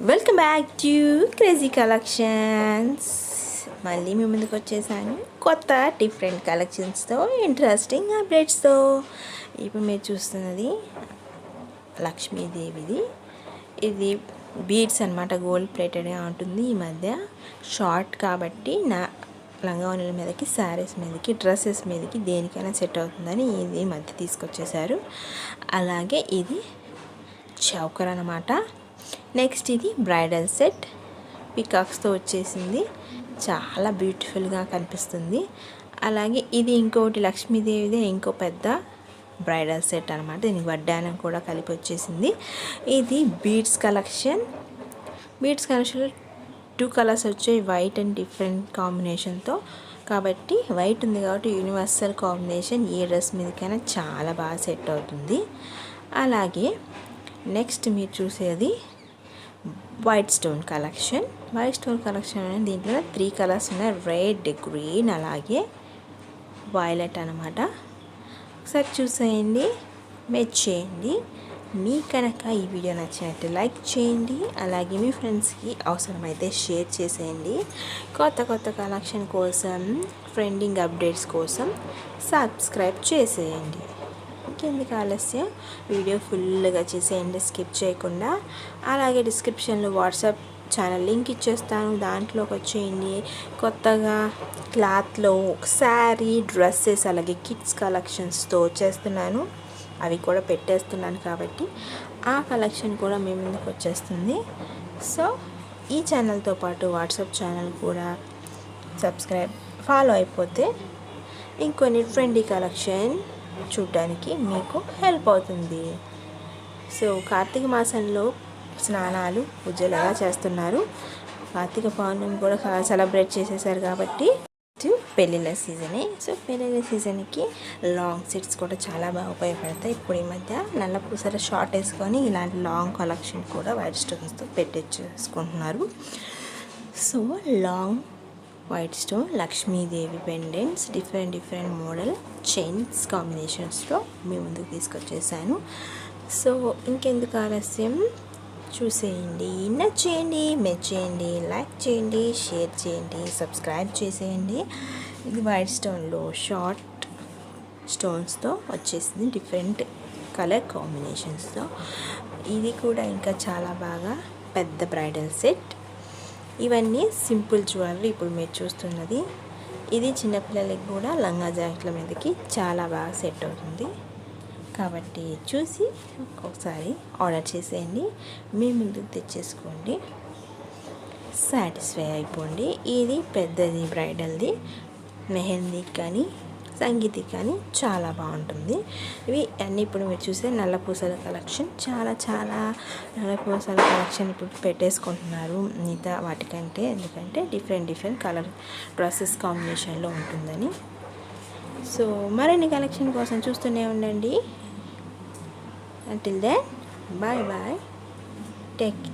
Welcome back to crazy collections. మళ్ళీ మీ ముందుకు వచ్చేసాను కొత్త డిఫరెంట్ కలెక్షన్స్తో, ఇంట్రెస్టింగ్ అప్డేట్స్తో. ఇప్పుడు మీరు చూస్తున్నది లక్ష్మీదేవిది. ఇది బీడ్స్ అనమాట, గోల్డ్ ప్లేటెడ్గా ఉంటుంది. ఈ మధ్య షార్ట్ కాబట్టి నా లంగావోణీల మీదకి, శారీస్ మీదకి, డ్రెస్సెస్ మీదకి దేనికైనా సెట్ అవుతుందని ఇది ఈ మధ్య తీసుకొచ్చేసారు. అలాగే ఇది చౌకర్ అనమాట. నెక్స్ట్ ఇది బ్రైడల్ సెట్, పికాక్స్తో వచ్చేసింది, చాలా బ్యూటిఫుల్గా కనిపిస్తుంది. అలాగే ఇది ఇంకోటి లక్ష్మీదేవిదే ఇంకో పెద్ద బ్రైడల్ సెట్ అనమాట. దీనికి వడ్డానం కూడా కలిపి వచ్చేసింది. ఇది బీడ్స్ కలెక్షన్లో 2 కలర్స్ వచ్చాయి, వైట్ అండ్ డిఫరెంట్ కాంబినేషన్తో. కాబట్టి వైట్ ఉంది కాబట్టి యూనివర్సల్ కాంబినేషన్, ఏ డ్రెస్ మీదకైనా చాలా బాగా సెట్ అవుతుంది. అలాగే నెక్స్ట్ మీరు చూసేది వైట్ స్టోన్ కలెక్షన్. అనేది దీంట్లో 3 కలర్స్ ఉన్నాయి, రెడ్, గ్రీన్, అలాగే వైలెట్ అనమాట. ఒకసారి చూసేయండి, మెచ్ చేయండి. మీ కనుక ఈ వీడియో నచ్చినట్టు లైక్ చేయండి, అలాగే మీ ఫ్రెండ్స్కి అవసరమైతే షేర్ చేసేయండి. కొత్త కలెక్షన్ కోసం, ట్రెండింగ్ అప్డేట్స్ కోసం సబ్స్క్రైబ్ చేసేయండి. ఇంకెందుకు ఆలస్యం, వీడియో ఫుల్గా చేసేయండి స్కిప్ చేయకుండా. అలాగే డిస్క్రిప్షన్లో వాట్సాప్ ఛానల్ లింక్ ఇచ్చేస్తాను, దాంట్లోకి వచ్చేయండి. కొత్తగా క్లాత్లో శారీ, డ్రెస్సెస్, అలాగే కిడ్స్ కలెక్షన్స్తో వచ్చేస్తున్నాను. అవి కూడా పెట్టేస్తున్నాను కాబట్టి ఆ కలెక్షన్ కూడా మీ ముందుకు వచ్చేస్తుంది. సో ఈ ఛానల్తో పాటు వాట్సాప్ ఛానల్ కూడా ఫాలో అయిపోతే ఇంకొన్ని ట్రెండీ కలెక్షన్ చూడడానికి మీకు హెల్ప్ అవుతుంది. సో కార్తీక మాసంలో స్నానాలు, పూజలు ఎలా చేస్తున్నారు, కార్తీక పౌర్ణమి కూడా సెలబ్రేట్ చేసేసారు కాబట్టి పెళ్ళిళ్ళ సీజనే. సో పెళ్ళిళ్ళ సీజన్కి లాంగ్ సెట్స్ కూడా చాలా బాగా ఉపయోగపడతాయి. ఇప్పుడు ఈ మధ్య నల్ల పూసల షార్ట్ వేసుకొని ఇలాంటి లాంగ్ కలెక్షన్ కూడా వైట్ స్టోన్స్తో పెట్టేసుకుంటున్నారు. So long white stone Lakshmidevi pendants, different model chains కాంబినేషన్స్లో మీ ముందుకు తీసుకొచ్చేసాను. సో ఇంకెందుకు ఆలస్యం, చూసేయండి, నచ్చేయండి, మెచ్చేయండి, లైక్ చేయండి, షేర్ చేయండి, సబ్స్క్రైబ్ చేసేయండి. ఇది వైట్ స్టోన్లో షార్ట్ స్టోన్స్తో వచ్చేసింది, డిఫరెంట్ కలర్ కాంబినేషన్స్తో. ఇది కూడా ఇంకా చాలా బాగా పెద్ద బ్రైడల్ సెట్. ఇవన్నీ సింపుల్ జ్యువెలరీ. ఇప్పుడు మీరు చూస్తున్నది ఇది చిన్నపిల్లలకి కూడా లంగా జాకెట్ల మీదకి చాలా బాగా సెట్ అవుతుంది. కాబట్టి చూసి ఒక్కొక్కసారి ఆర్డర్ చేసేయండి, మీ ముందుకు తెచ్చేసుకోండి, సాటిస్ఫై అయిపోండి. ఇది పెద్దది బ్రైడల్ది, మెహందీ కానీ సంగీతి కానీ చాలా బాగుంటుంది. ఇవి అన్నీ ఇప్పుడు మీరు చూసే నల్ల పూసల కలెక్షన్, చాలా నల్ల పూసల కలెక్షన్ ఇప్పుడు పెట్టేసుకుంటున్నారు మిగతా వాటికంటే. ఎందుకంటే డిఫరెంట్ కలర్ డ్రెస్సెస్ కాంబినేషన్లో ఉంటుందని. సో మరిన్ని కలెక్షన్ కోసం చూస్తూనే ఉండండి. Until then, bye, take care.